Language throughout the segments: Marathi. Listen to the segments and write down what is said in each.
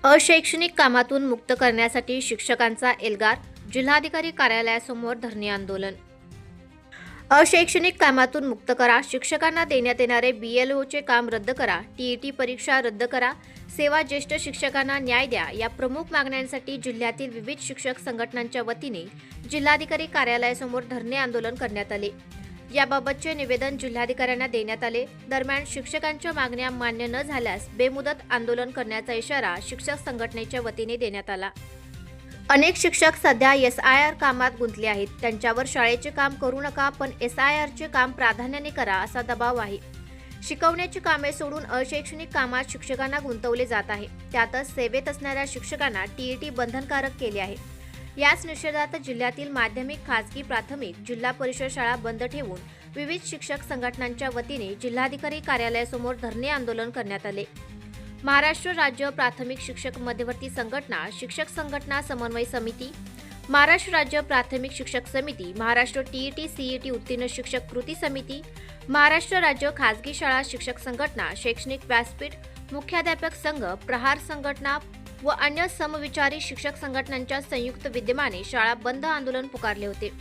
अशैक्षणिक कामातून मुक्त करण्यासाठी शिक्षकांचा एल्गार, जिल्हाधिकारी कार्यालयासमोर धरणे आंदोलन। अशैक्षणिक कामातून मुक्त करा, शिक्षकांना देण्यात येणारे BLOचे काम रद्द करा, TET परीक्षा रद्द करा, सेवा ज्येष्ठ शिक्षकांना न्याय द्या या प्रमुख मागण्यांसाठी जिल्ह्यातील विविध शिक्षक संघटनांच्या वतीने जिल्हाधिकारी कार्यालयासमोर धरणे आंदोलन करण्यात आले। याबाबतचे निवेदन जिल्हाधिकाऱ्यांना देण्यात आले। दरम्यान शिक्षकांच्या मागण्या मान्य न झाल्यास बेमुदत आंदोलन करण्याचा इशारा शिक्षक संघटनेच्या वतीने देण्यात आला। अनेक शिक्षक सध्या SIR कामात गुंतले आहेत। त्यांच्यावर शाळेचे काम करू नका, पण SIRचे काम प्राधान्याने करा असा दबाव आहे। शिकवण्याची कामे सोडून अशैक्षणिक कामात शिक्षकांना गुंतवले जात आहे। त्यातच सेवेत असणाऱ्या शिक्षकांना TET बंधनकारक केले आहे। याच निषेधार्थ जिल्ह्यातील माध्यमिक, खासगी, प्राथमिक, जिल्हा परिषद शाळा बंद ठेवून विविध शिक्षक संघटनांच्या वतीने जिल्हाधिकारी कार्यालयासमोर धरणे आंदोलन करण्यात आले। महाराष्ट्र राज्य प्राथमिक शिक्षक मध्यवर्ती संघटना, शिक्षक संघटना समन्वय समिती, महाराष्ट्र राज्य प्राथमिक शिक्षक समिती, महाराष्ट्र TET CET उत्तीर्ण शिक्षक कृती समिती, महाराष्ट्र राज्य खासगी शाळा शिक्षक संघटना, शैक्षणिक व्यासपीठ, मुख्याध्यापक संघ, प्रहार संघटना व अन्य समविचारी शिक्षक संघटनांच्या संयुक्त विद्यमाने शाळा बंद आंदोलन पुकारले होते।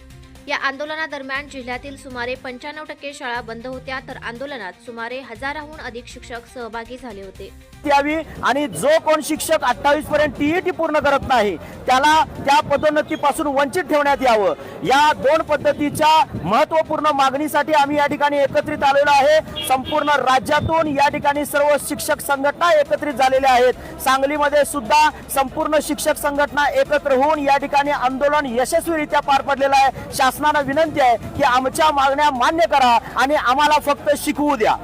या आंदोलनादरम्यान जिल्ह्यातील सुमारे 95% शाळा बंद होत्या, तर आंदोलनात सुमारे 1000हून अधिक शिक्षक सहभागी झाले होते। यावी आणि जो कोण शिक्षक 28 पर्यंत TET पूर्ण करत नाही त्याला त्या पदोन्नतीपासून वंचित ठेवण्यात यावं, या दोन पद्धतीच्या महत्त्वपूर्ण मागणीसाठी आम्ही या ठिकाणी एकत्रित आलेलो आहे। संपूर्ण राज्यातून या ठिकाणी सर्व शिक्षक संघटना एकत्रित झालेल्या आहेत। सांगलीमध्ये सुद्धा संपूर्ण शिक्षक संघटना एकत्र होऊन या ठिकाणी आंदोलन यशस्वीरित्या पार पडलेलं आहे। शासनाला विनंती आहे की आमच्या मागण्या मान्य करा आणि आम्हाला फक्त शिकवू द्या।